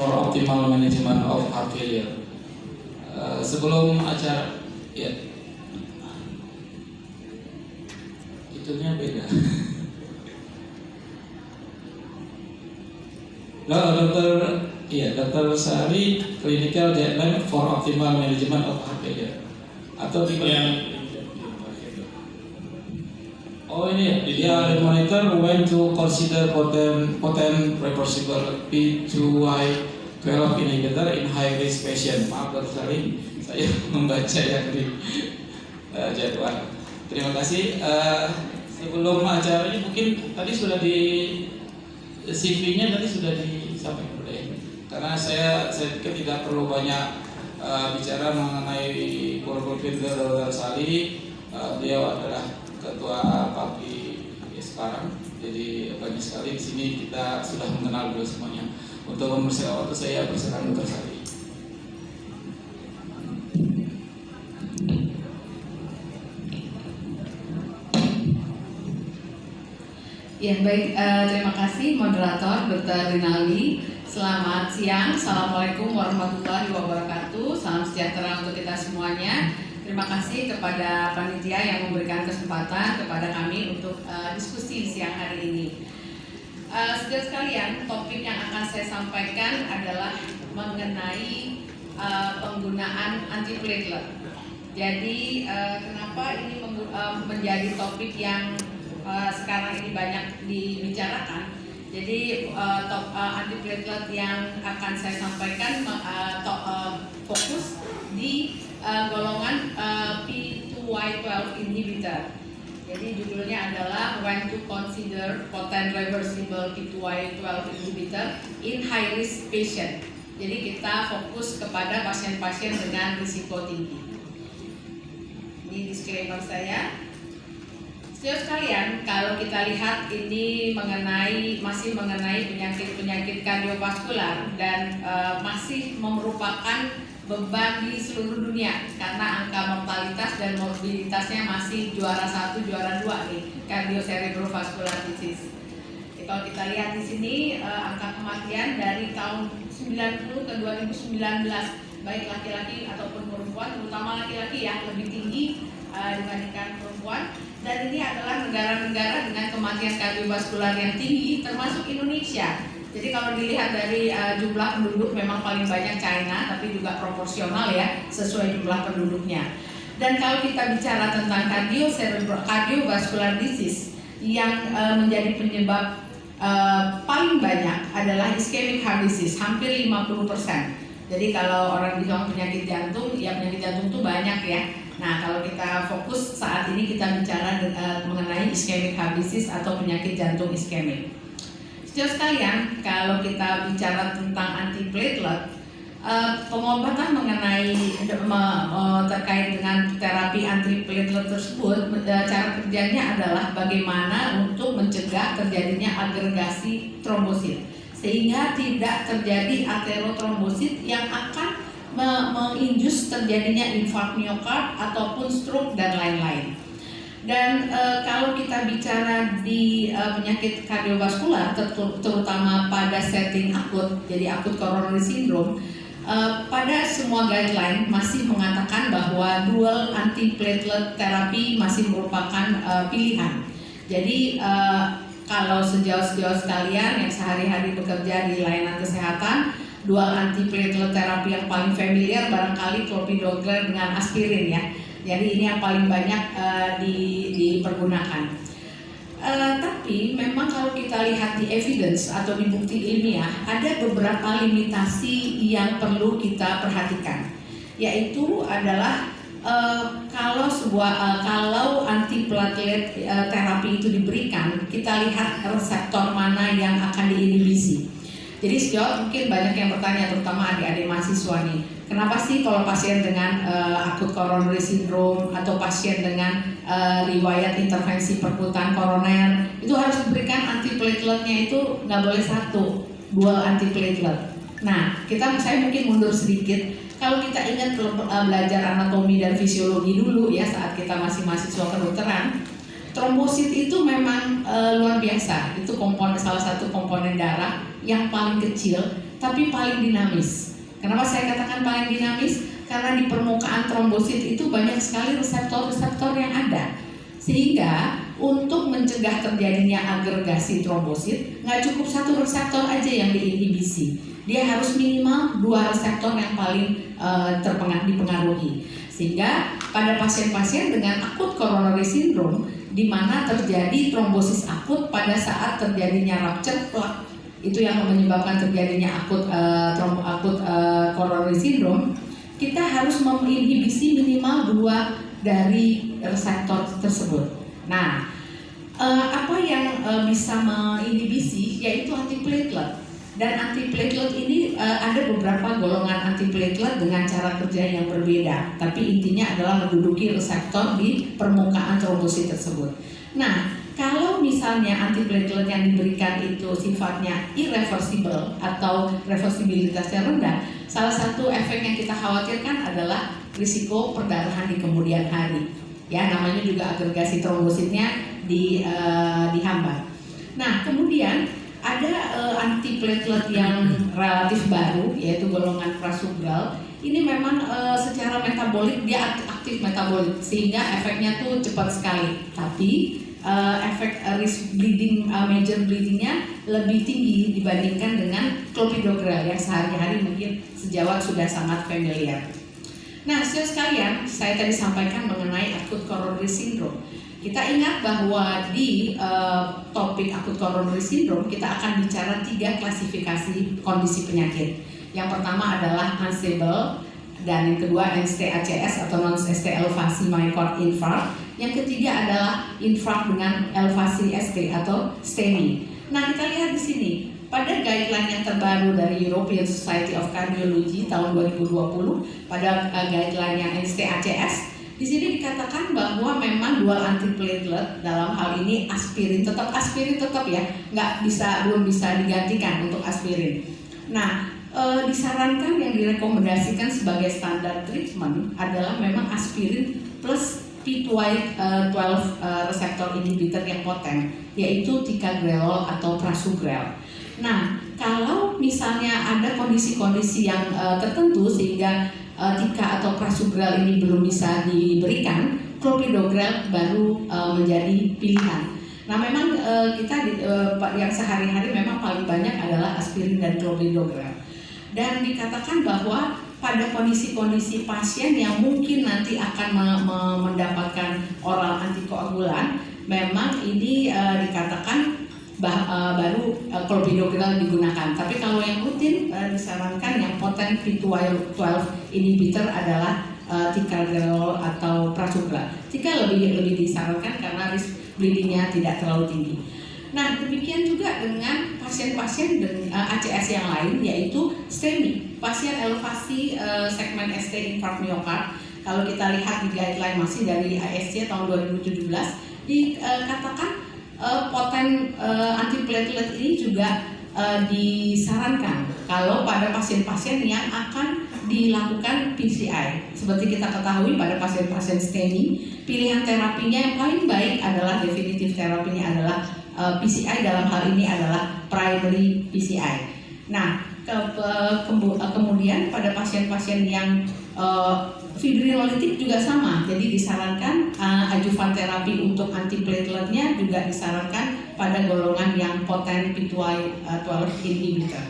for optimal management of heart failure. Sebelum acara, ya, itunya beda. Dokter Sari, clinical guideline for optimal management of heart failure. Atau di oh ini ya, the monitor when to consider potent reversible P2Y12 inhibitor in high risk patient. Maaf Dokter Sari, saya membaca yang di jadwal. Terima kasih. Sebelum acara ini mungkin tadi sudah di CV-nya tadi sudah disampaikan oleh, karena saya pikir tidak perlu banyak bicara mengenai Korporfin Dr. Sari. Beliau adalah ketua PAPI sekarang, jadi banyak sekali di sini kita sudah mengenal beliau semuanya. Untuk mempersiapkan waktu, saya persilakan Dr. Sari. Ya baik, terima kasih moderator Dr. Rinaldi. Selamat siang, Assalamualaikum warahmatullahi wabarakatuh. Salam sejahtera untuk kita semuanya. Terima kasih kepada panitia yang memberikan kesempatan kepada kami untuk diskusi siang hari ini. Saudara sekalian, topik yang akan saya sampaikan adalah mengenai penggunaan antiplatelet. Jadi kenapa ini menjadi topik yang sekarang ini banyak dibicarakan. Jadi antiplatelet yang akan saya sampaikan fokus di golongan P2Y12 inhibitor. Jadi judulnya adalah When to Consider Potent Reversible P2Y12 Inhibitor in High Risk Patient. Jadi kita fokus kepada pasien-pasien dengan risiko tinggi. Ini disclaimer saya. Saudara sekalian, kalau kita lihat ini masih mengenai penyakit kardiovaskular dan masih merupakan beban di seluruh dunia karena angka mortalitas dan morbiditasnya masih juara 1, juara 2 nih, cardiocerebrovascular disease. Kalau kita lihat di sini angka kematian dari tahun 90 ke 2019 baik laki-laki ataupun perempuan, terutama laki-laki ya lebih tinggi dibandingkan perempuan. Dan ini adalah negara-negara dengan kematian kardiovaskular yang tinggi, termasuk Indonesia. Jadi kalau dilihat dari jumlah penduduk memang paling banyak China, tapi juga proporsional ya sesuai jumlah penduduknya. Dan kalau kita bicara tentang cardiovascular disease yang menjadi penyebab paling banyak adalah ischemic heart disease, hampir 50%. Jadi kalau orang bilang penyakit jantung, ya penyakit jantung itu banyak ya. Nah kalau kita fokus saat ini kita bicara mengenai ischemic heart disease atau penyakit jantung iskemik. Saudara sekalian, kalau kita bicara tentang antiplatelet, pengobatan mengenai terkait dengan terapi antiplatelet tersebut, cara kerjanya adalah bagaimana untuk mencegah terjadinya agregasi trombosit, sehingga tidak terjadi aterotrombosit yang akan menginjus terjadinya infark miokard ataupun stroke dan lain-lain. Dan kalau kita bicara di penyakit kardiovaskular, terutama pada setting akut, jadi akut coronary syndrome, pada semua guideline masih mengatakan bahwa dual antiplatelet terapi masih merupakan pilihan. Jadi kalau sejauh sekalian yang sehari-hari bekerja di layanan kesehatan, dual antiplatelet terapi yang paling familiar barangkali clopidogrel dengan aspirin ya. Jadi ini yang paling banyak dipergunakan. Tapi memang kalau kita lihat di evidence atau di bukti ilmiah, ada beberapa limitasi yang perlu kita perhatikan. Yaitu adalah kalau antiplatelet terapi itu diberikan, kita lihat reseptor mana yang akan diinhibisi. Jadi sejauh mungkin banyak yang bertanya, terutama adik-adik mahasiswa nih, kenapa sih kalau pasien dengan akut coronary syndrome atau pasien dengan riwayat intervensi perputaran koroner itu harus diberikan antiplateletnya itu nggak boleh satu, dual antiplatelet. Nah, saya mungkin mundur sedikit. Kalau kita ingat belajar anatomi dan fisiologi dulu ya saat kita masih mahasiswa kedokteran, trombosit itu memang luar biasa. Itu salah satu komponen darah yang paling kecil, tapi paling dinamis. Kenapa saya katakan paling dinamis? Karena di permukaan trombosit itu banyak sekali reseptor-reseptor yang ada. Sehingga untuk mencegah terjadinya agregasi trombosit, nggak cukup satu reseptor aja yang diinhibisi. Dia harus minimal 2 reseptor yang paling dipengaruhi. Sehingga pada pasien-pasien dengan akut coronary syndrome, di mana terjadi trombosis akut pada saat terjadinya rupture plaque, itu yang menyebabkan terjadinya akut coronary syndrome, kita harus menginhibisi minimal 2 dari reseptor tersebut. Nah, apa yang bisa menginhibisi yaitu antiplatelet. Dan antiplatelet ini ada beberapa golongan antiplatelet dengan cara kerja yang berbeda, tapi intinya adalah menduduki reseptor di permukaan trombosit tersebut. Nah, kalau misalnya antiplatelet yang diberikan itu sifatnya irreversible atau reversibilitasnya rendah, salah satu efek yang kita khawatirkan adalah risiko perdarahan di kemudian hari. Ya, namanya juga agregasi trombositnya dihambat. Nah, kemudian ada antiplatelet yang relatif baru, yaitu golongan prasugral. Ini memang secara metabolik dia aktif metabolik, sehingga efeknya tuh cepat sekali. Tapi efek risk bleeding, major bleedingnya lebih tinggi dibandingkan dengan clopidogrel yang sehari-hari mungkin sejawat sudah sangat familiar. Nah, saudara sekalian, saya tadi sampaikan mengenai akut coronary syndrome. Kita ingat bahwa di topik akut coronary syndrome kita akan bicara 3 klasifikasi kondisi penyakit. Yang pertama adalah unstable, dan yang kedua NST-ACS atau non-ST elevasi myocard infarct. Yang ketiga adalah infarct dengan elevasi ST atau STEMI. Nah, kita lihat di sini pada guideline yang terbaru dari European Society of Cardiology tahun 2020 pada guideline yang NST-ACS. Di sini dikatakan bahwa memang dual antiplatelet dalam hal ini aspirin tetap ya, belum bisa digantikan untuk aspirin. Nah, disarankan yang direkomendasikan sebagai standar treatment adalah memang aspirin plus P2Y12 reseptor inhibitor yang poten, yaitu ticagrelol atau prasugrel. Nah, kalau misalnya ada kondisi-kondisi yang tertentu sehingga tika atau prasugrel ini belum bisa diberikan, clopidogrel baru menjadi pilihan. Nah, memang yang sehari-hari memang paling banyak adalah aspirin dan clopidogrel. Dan dikatakan bahwa pada kondisi-kondisi pasien yang mungkin nanti akan mendapatkan oral antikoagulan, memang ini dikatakan baru clopidogrel digunakan. Tapi kalau yang rutin disarankan yang poten P2Y12 inhibitor adalah ticagrelol atau prasugrel. Tika lebih disarankan karena risk bleedingnya tidak terlalu tinggi. Nah, demikian juga dengan pasien-pasien dengan ACS yang lain, yaitu STEMI, pasien elevasi segmen ST infarct myocard. Kalau kita lihat di guideline masih dari ASC tahun 2017, dikatakan poten antiplatelet ini juga disarankan kalau pada pasien-pasien yang akan dilakukan PCI. Seperti kita ketahui pada pasien-pasien STEMI, pilihan terapinya yang paling baik adalah definitif terapinya adalah PCI, dalam hal ini adalah primary PCI. Nah, kemudian pada pasien-pasien yang fibrinolitik juga sama, jadi disarankan adjuvan terapi untuk antiplateletnya juga disarankan pada golongan yang poten P2Y12 inhibitor.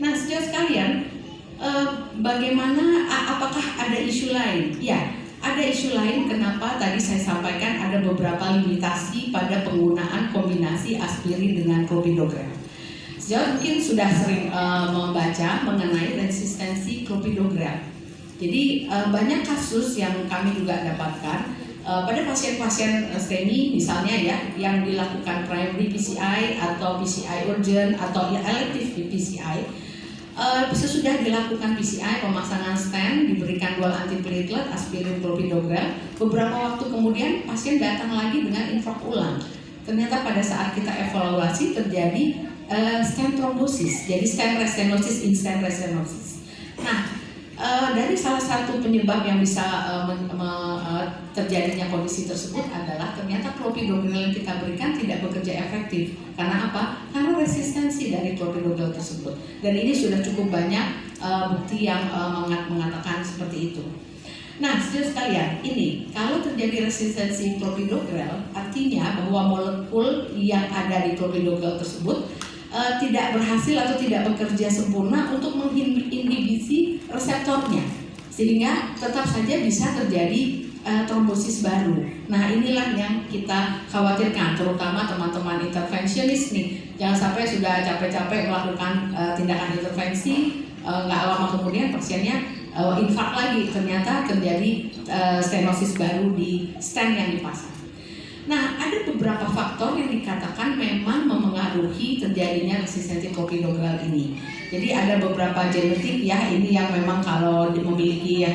Nah, saudara sekalian, bagaimana, apakah ada isu lain? Ya, ada isu lain. Kenapa tadi saya sampaikan ada beberapa limitasi pada penggunaan kombinasi aspirin dengan clopidogrel. Sejauh mungkin sudah sering membaca mengenai resistensi clopidogrel. Jadi banyak kasus yang kami juga dapatkan pada pasien-pasien STEMI misalnya ya, yang dilakukan primary PCI atau PCI urgent atau elective PCI. Sesudah dilakukan PCI, pemasangan stent, diberikan dual antiplatelet, aspirin clopidogrel, beberapa waktu kemudian pasien datang lagi dengan infark ulang. Ternyata pada saat kita evaluasi terjadi stent trombosis, jadi stent restenosis in stent restenosis. Nah, Dari salah satu penyebab yang bisa terjadinya kondisi tersebut adalah ternyata clopidogrel yang kita berikan tidak bekerja efektif. Karena apa? Karena resistensi dari clopidogrel tersebut. Dan ini sudah cukup banyak bukti yang mengatakan seperti itu. Nah, saudara sekalian, ini kalau terjadi resistensi clopidogrel, artinya bahwa molekul yang ada di clopidogrel tersebut tidak berhasil atau tidak bekerja sempurna untuk menginhibisi reseptornya, sehingga tetap saja bisa terjadi trombosis baru. Nah, inilah yang kita khawatirkan, terutama teman-teman intervensionis nih. Jangan sampai sudah capek-capek melakukan tindakan intervensi, nggak lama kemudian pasiennya infak lagi, ternyata terjadi stenosis baru di stent yang dipasang. Nah, ada beberapa faktor yang dikatakan memang memengaruhi terjadinya resistensi clopidogrel ini. Jadi ada beberapa genetik ya, ini yang memang kalau memiliki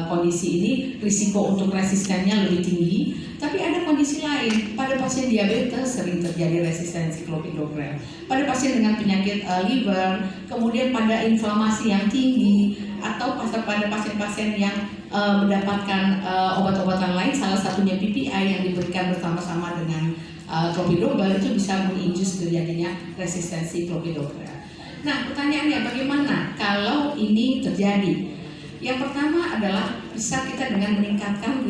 kondisi ini risiko untuk resistennya lebih tinggi. Tapi ada kondisi lain, pada pasien diabetes sering terjadi resistensi clopidogrel. Pada pasien dengan penyakit liver, kemudian pada inflamasi yang tinggi, atau pada pasien-pasien yang mendapatkan obat-obatan lain, salah satunya PPI yang diberikan bersama-sama dengan clopidogrel, itu bisa menginjus terjadinya resistensi clopidogrel. Nah, pertanyaannya bagaimana kalau ini terjadi? Yang pertama adalah bisa kita dengan meningkatkan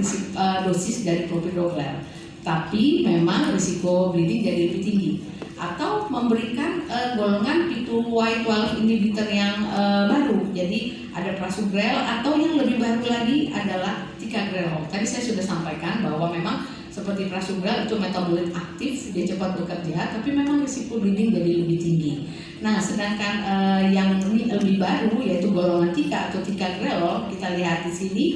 dosis dari clopidogrel, tapi memang risiko bleeding jadi lebih tinggi. Atau memberikan golongan P2Y12 inhibitor yang baru. Jadi ada prasugrel, atau yang lebih baru lagi adalah ticagrelor. Tadi saya sudah sampaikan bahwa memang seperti prasugrel itu metabolit aktif, dia cepat bekerja, tapi memang risiko bleeding jadi lebih tinggi. Nah, sedangkan yang lebih baru yaitu golongan tika atau ticagrelor, kita lihat di sini.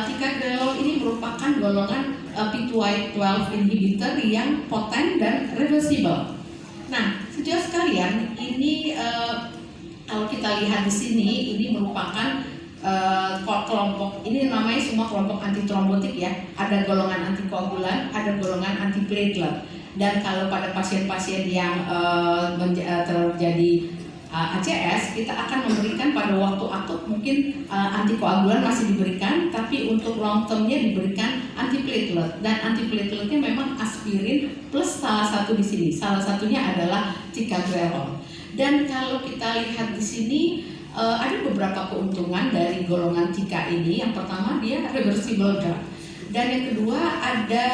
Ticagrelor ini merupakan golongan P2Y12 inhibitor yang poten dan reversible. Nah, saudara sekalian, ini kalau kita lihat di sini, ini merupakan kelompok, ini namanya semua kelompok antitrombotik ya. Ada golongan antikoagulan, ada golongan antiplatelet. Dan kalau pada pasien-pasien yang terjadi ACS, kita akan memberikan pada waktu akut mungkin antikoagulan masih diberikan, tapi untuk long termnya diberikan antiplatelet. Dan antiplateletnya memang aspirin plus salah satu di sini, salah satunya adalah ticagrelor. Dan kalau kita lihat di sini ada beberapa keuntungan dari golongan tika ini. Yang pertama, dia reversible drug, dan yang kedua ada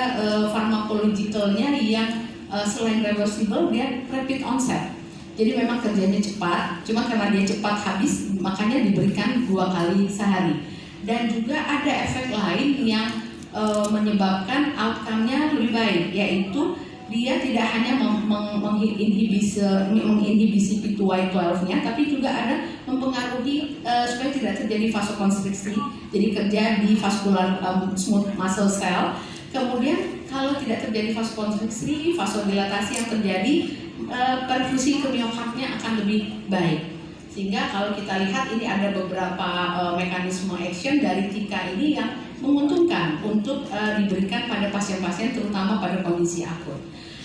pharmacologicalnya yang selain reversible, dia rapid onset. Jadi memang kerjanya cepat, cuma karena dia cepat habis, makanya diberikan 2 kali sehari. Dan juga ada efek lain yang menyebabkan outcome-nya lebih baik, yaitu dia tidak hanya menginhibisi P2Y12-nya, tapi juga ada mempengaruhi supaya tidak terjadi vasokonstriksi, jadi kerja di vascular smooth muscle cell. Kemudian kalau tidak terjadi vasokonstriksi, vasodilatasi yang terjadi, perfusi ke miokardnya akan lebih baik. Sehingga kalau kita lihat ini ada beberapa mekanisme action dari tika ini yang menguntungkan untuk diberikan pada pasien-pasien, terutama pada kondisi akut.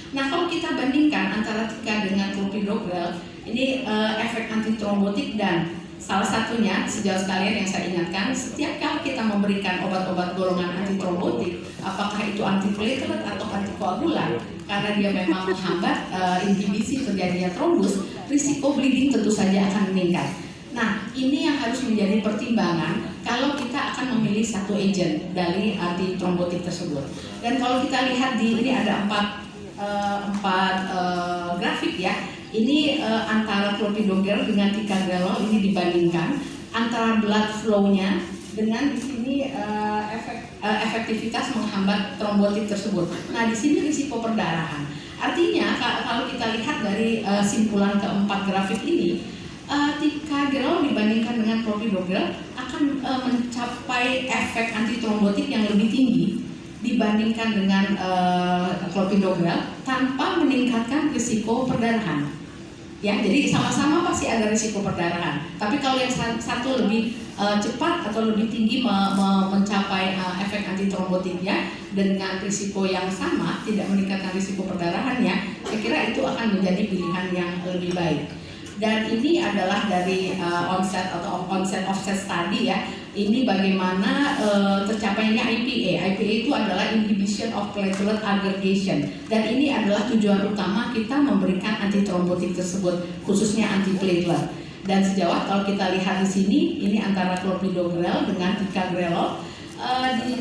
Nah, kalau kita bandingkan antara tika dengan clopidogrel, ini efek antitrombotik, dan salah satunya, sejauh sekalian yang saya ingatkan, setiap kali kita memberikan obat-obat golongan antitrombotik, apakah itu antiplatelet atau antikoagulan, karena dia memang menghambat inhibisi terjadinya trombus, risiko bleeding tentu saja akan meningkat. Nah, ini yang harus menjadi pertimbangan kalau kita akan memilih satu agent dari antitrombotik tersebut. Dan kalau kita lihat di ini ada empat grafik ya. Ini antara clopidogrel dengan ticagrelor ini dibandingkan antara blood flow-nya dengan di sini efektivitas menghambat trombotit tersebut. Nah, di sini risiko perdarahan. Artinya kalau kita lihat dari simpulan keempat grafik ini, ticagrelor dibandingkan dengan clopidogrel akan mencapai efek antitrombotik yang lebih tinggi dibandingkan dengan clopidogrel tanpa meningkatkan risiko perdarahan. Ya, jadi sama-sama pasti ada risiko perdarahan. Tapi kalau yang satu lebih cepat atau lebih tinggi mencapai efek antitrombotiknya dengan risiko yang sama, tidak meningkatkan risiko perdarahannya, saya kira itu akan menjadi pilihan yang lebih baik. Dan ini adalah dari onset offset study ya. Ini bagaimana tercapainya IPA. IPA itu adalah inhibition of platelet aggregation. Dan ini adalah tujuan utama kita memberikan antitrombotik tersebut, khususnya antiplatelet. Dan sejauh kalau kita lihat di sini, ini antara clopidogrel dengan ticagrelor,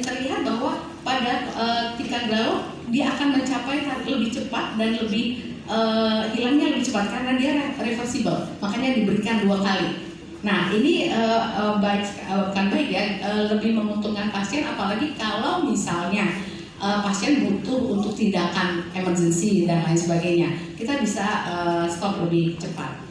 terlihat bahwa pada ticagrelor dia akan mencapai lebih cepat dan lebih hilangnya lebih cepat karena dia reversible, makanya diberikan 2 kali. Nah ini bukan baik ya, lebih menguntungkan pasien, apalagi kalau misalnya pasien butuh untuk tindakan emergency dan lain sebagainya, kita bisa stop lebih cepat.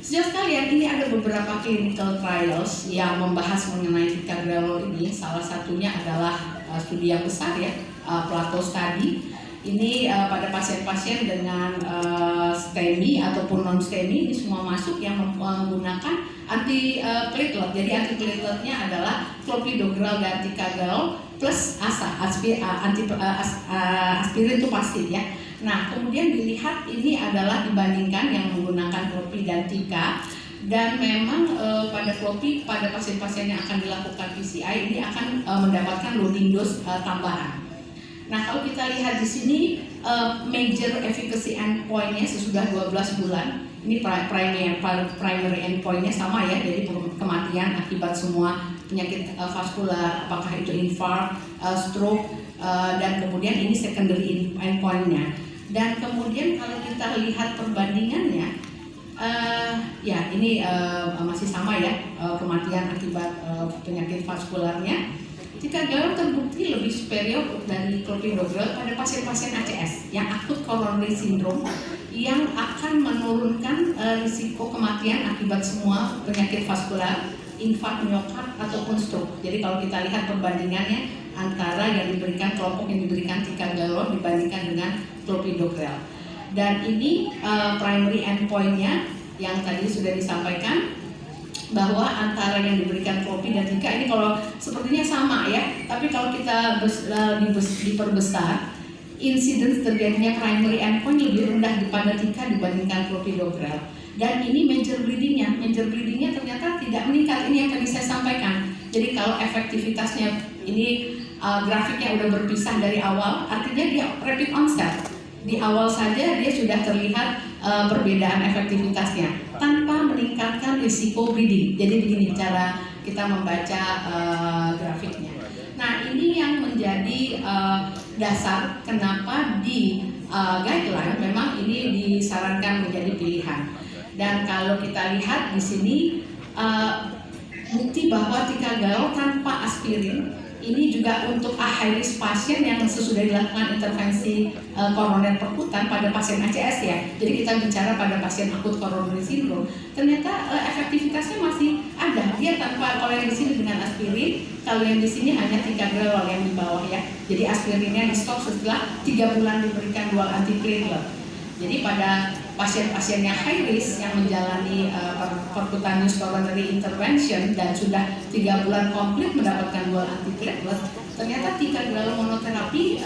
Sejauh sekalian, ini ada beberapa clinical trials yang membahas mengenai ticagrelor ini. Salah satunya adalah studi yang besar ya, Plateau Study. Ini pada pasien-pasien dengan STEMI ataupun non-STEMI, ini semua masuk yang menggunakan antiplatelet. Jadi antiplateletnya adalah clopidogrel dan ticagrelor plus ASA, aspirin itu pasti ya. Nah kemudian dilihat ini adalah dibandingkan yang menggunakan clopi dan tika. Dan memang pada clopi, pada pasien-pasien yang akan dilakukan PCI ini akan mendapatkan loading dose tambahan. Nah kalau kita lihat di sini major efficacy endpoint-nya sesudah 12 bulan, ini primary endpoint-nya sama ya, jadi kematian akibat semua penyakit vaskular, apakah itu infark, stroke, dan kemudian ini secondary endpoint-nya. Dan kemudian kalau kita lihat perbandingannya, ya ini masih sama ya, kematian akibat penyakit vaskularnya. Ticagrelor terbukti lebih superior dari clopidogrel pada pasien-pasien ACS yang akut coronary syndrome yang akan menurunkan risiko kematian akibat semua penyakit vaskular, infark miokard ataupun stroke. Jadi kalau kita lihat perbandingannya antara yang diberikan kelompok yang diberikan ticagrelor dibandingkan dengan clopidogrel. Dan ini primary endpoint-nya yang tadi sudah disampaikan, bahwa antara yang diberikan clopi dan tika ini kalau sepertinya sama ya, tapi kalau kita diperbesar, incidence terjadinya primary endpoint lebih rendah pada tika dibandingkan clopidogrel. Dan ini major bleedingnya ternyata tidak meningkat. Ini yang tadi saya sampaikan. Jadi kalau efektivitasnya ini grafiknya udah berpisah dari awal, artinya dia rapid onset. Di awal saja dia sudah terlihat perbedaan efektivitasnya tanpa meningkatkan risiko bleeding. Jadi begini cara kita membaca grafiknya. Nah ini yang menjadi dasar kenapa di guideline memang ini disarankan menjadi pilihan. Dan kalau kita lihat di sini bukti bahwa ticagrelor tanpa aspirin ini juga untuk high risk pasien yang sesudah dilakukan intervensi koroner perkutan pada pasien ACS ya. Jadi kita bicara pada pasien akut coronary syndrome, ternyata efektivitasnya masih ada. Dia tanpa, kalau yang di sini dengan aspirin, kalau yang di sini hanya ticagrelor yang di bawah ya. Jadi aspirinnya di stop setelah 3 bulan diberikan dual antiplatelet. Jadi pada pasien-pasien yang high risk yang menjalani percutaneous coronary intervention dan sudah 3 bulan komplit mendapatkan dual antiplatelet, ternyata ticagrelor monoterapi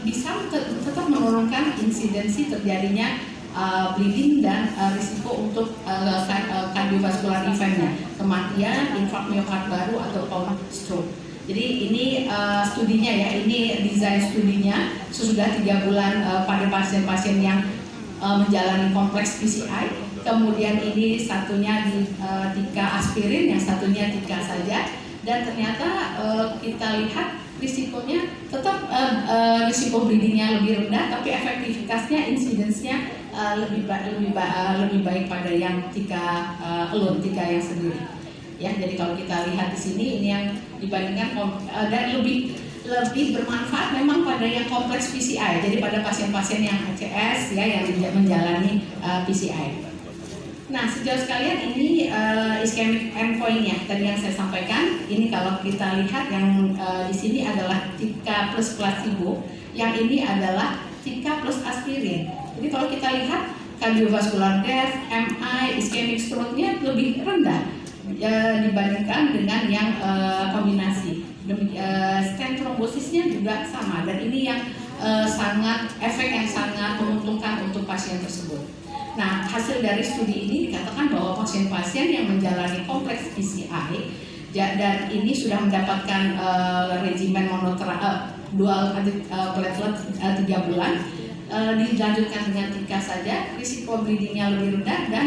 bisa tetap menurunkan insidensi terjadinya bleeding dan risiko untuk kardiovaskular eventnya, kematian, infark miokard baru ataupun stroke. Jadi ini studinya ya, ini desain studinya sesudah 3 bulan pada pasien-pasien yang menjalani kompleks PCI, kemudian ini satunya di tika aspirin, yang satunya tika saja, dan ternyata kita lihat risikonya tetap risiko bleedingnya lebih rendah, tapi efektivitasnya, insidensnya lebih baik pada yang tika alone, tika yang sendiri. Ya, jadi kalau kita lihat di sini ini yang dibandingkan dan lebih bermanfaat memang pada yang kompleks PCI, jadi pada pasien-pasien yang ACS ya, yang menjalani PCI. Nah, sejauh sekalian ini ischemic endpoint-nya tadi yang saya sampaikan. Ini kalau kita lihat yang di sini adalah tika plus placebo, yang ini adalah tika plus aspirin. Jadi kalau kita lihat cardiovascular death, MI, ischemic stroke-nya lebih rendah dibandingkan dengan yang kombinasi. Stent trombosisnya juga sama, dan ini yang efek yang sangat menguntungkan untuk pasien tersebut. Nah, hasil dari studi ini dikatakan bahwa pasien-pasien yang menjalani kompleks PCI dan ini sudah mendapatkan regimen dual platelet 3 bulan, dilanjutkan dengan 3 saja, risiko bleedingnya lebih rendah dan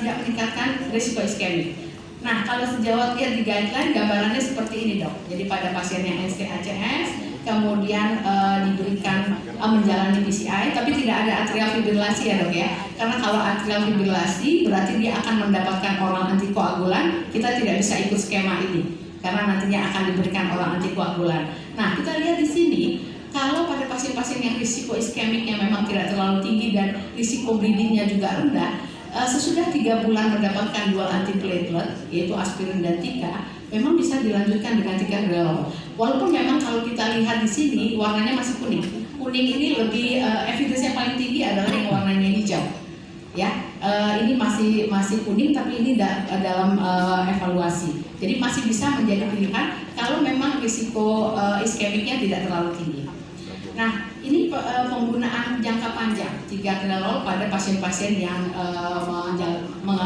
tidak meningkatkan risiko iskemik. Nah, kalau sejauh lihat di guideline gambarannya seperti ini dok. Jadi pada pasien yang NST-ACS kemudian diberikan menjalani PCI, tapi tidak ada atrial fibrilasi ya dok ya. Karena kalau atrial fibrilasi berarti dia akan mendapatkan oral antikoagulan, kita tidak bisa ikut skema ini karena nantinya akan diberikan oral antikoagulan. Nah, kita lihat di sini kalau pada pasien-pasien yang risiko iskemiknya memang tidak terlalu tinggi dan risiko bleedingnya juga rendah, sesudah 3 bulan mendapatkan dual antiplatelet yaitu aspirin dan tika, memang bisa dilanjutkan dengan ticagrelor. Walaupun memang kalau kita lihat di sini warnanya masih kuning. Kuning ini lebih evidence-nya paling tinggi adalah yang warnanya hijau. Ya, ini masih kuning tapi ini dalam evaluasi. Jadi masih bisa menjadi pilihan kalau memang risiko iskemiknya tidak terlalu tinggi. Nah, ini penggunaan jangka panjang ticagrelor pada pasien-pasien yang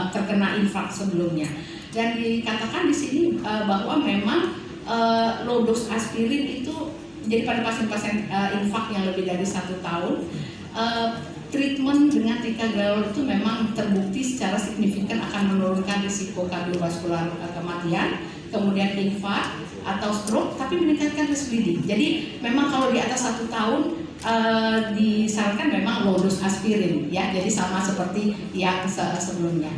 terkena infak sebelumnya. Dan dikatakan di sini bahwa memang low dose aspirin itu jadi pada pasien-pasien infak yang lebih dari 1 tahun, treatment dengan ticagrelor itu memang terbukti secara signifikan akan menurunkan risiko kardiovaskular kematian, kemudian infak atau stroke, tapi meningkatkan risk bleeding. Jadi memang kalau di atas 1 tahun disarankan memang low dose aspirin ya, jadi sama seperti yang sebelumnya.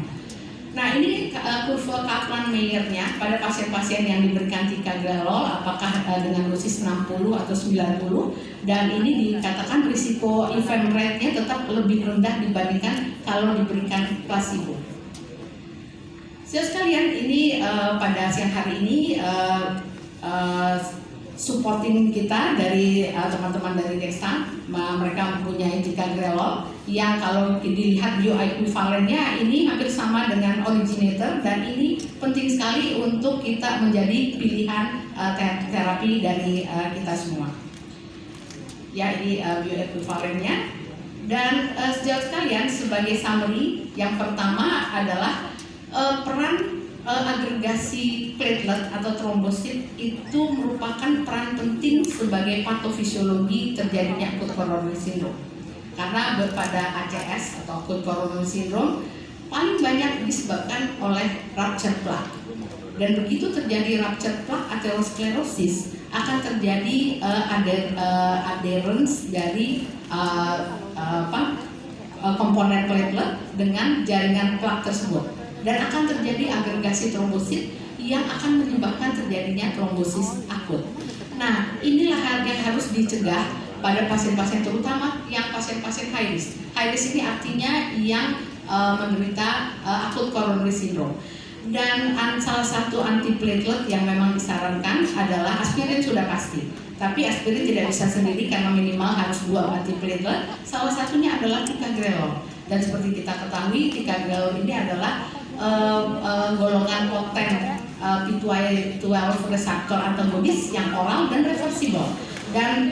Nah, ini kurva Kaplan-Meiernya pada pasien-pasien yang diberikan ticagrelor apakah dengan dosis 60 atau 90, dan ini dikatakan risiko event rate-nya tetap lebih rendah dibandingkan kalau diberikan placebo. Saudara sekalian, ini pada siang hari ini supporting kita dari teman-teman dari Dexta, mereka mempunyai ticagrelor yang kalau dilihat bioequivalennya ini hampir sama dengan originator, dan ini penting sekali untuk kita menjadi pilihan terapi dari kita semua. Ya, ini bioequivalennya. Dan sejauh sekalian sebagai summary, yang pertama adalah peran agregasi platelet atau trombosit itu merupakan peran penting sebagai patofisiologi terjadinya acute coronary syndrome. Karena pada ACS atau acute coronary syndrome paling banyak disebabkan oleh rupture plaque. Dan begitu terjadi rupture plaque atherosclerosis akan terjadi adherence dari komponen platelet dengan jaringan plaque tersebut. Dan akan terjadi agregasi trombosit yang akan menyebabkan terjadinya trombosis akut. Nah, inilah hal yang harus dicegah pada pasien-pasien, terutama yang pasien-pasien high risk. High risk ini artinya yang menderita acute coronary syndrome. Dan salah satu antiplatelet yang memang disarankan adalah aspirin, sudah pasti. Tapi aspirin tidak bisa sendiri karena minimal harus 2 antiplatelet. Salah satunya adalah ticagrelor. Dan seperti kita ketahui, ticagrelor ini adalah golongan poten P12 reseptor antagonis yang oral dan reversible, dan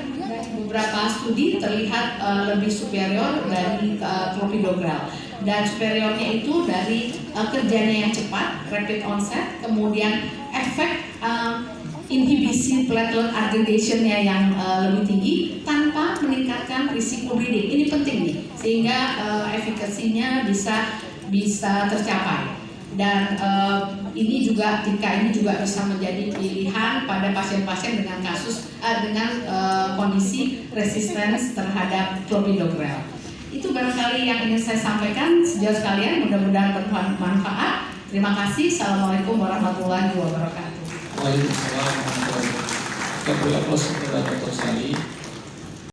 beberapa studi terlihat lebih superior dari clopidogrel, dan superiornya itu dari kerjanya yang cepat, rapid onset, kemudian efek inhibisi platelet aggregation-nya yang lebih tinggi tanpa meningkatkan risiko bleeding. Ini penting nih, sehingga efikasinya bisa tercapai. Dan ini juga bisa menjadi pilihan pada pasien-pasien dengan kondisi resistance terhadap clopidogrel. Itu barangkali yang ingin saya sampaikan. Sejauh sekalian, mudah-mudahan bermanfaat. Terima kasih. Assalamualaikum warahmatullahi wabarakatuh. Waalaikumsalam warahmatullahi wabarakatuh. Kita beri aplaus kepada Dr. Sally.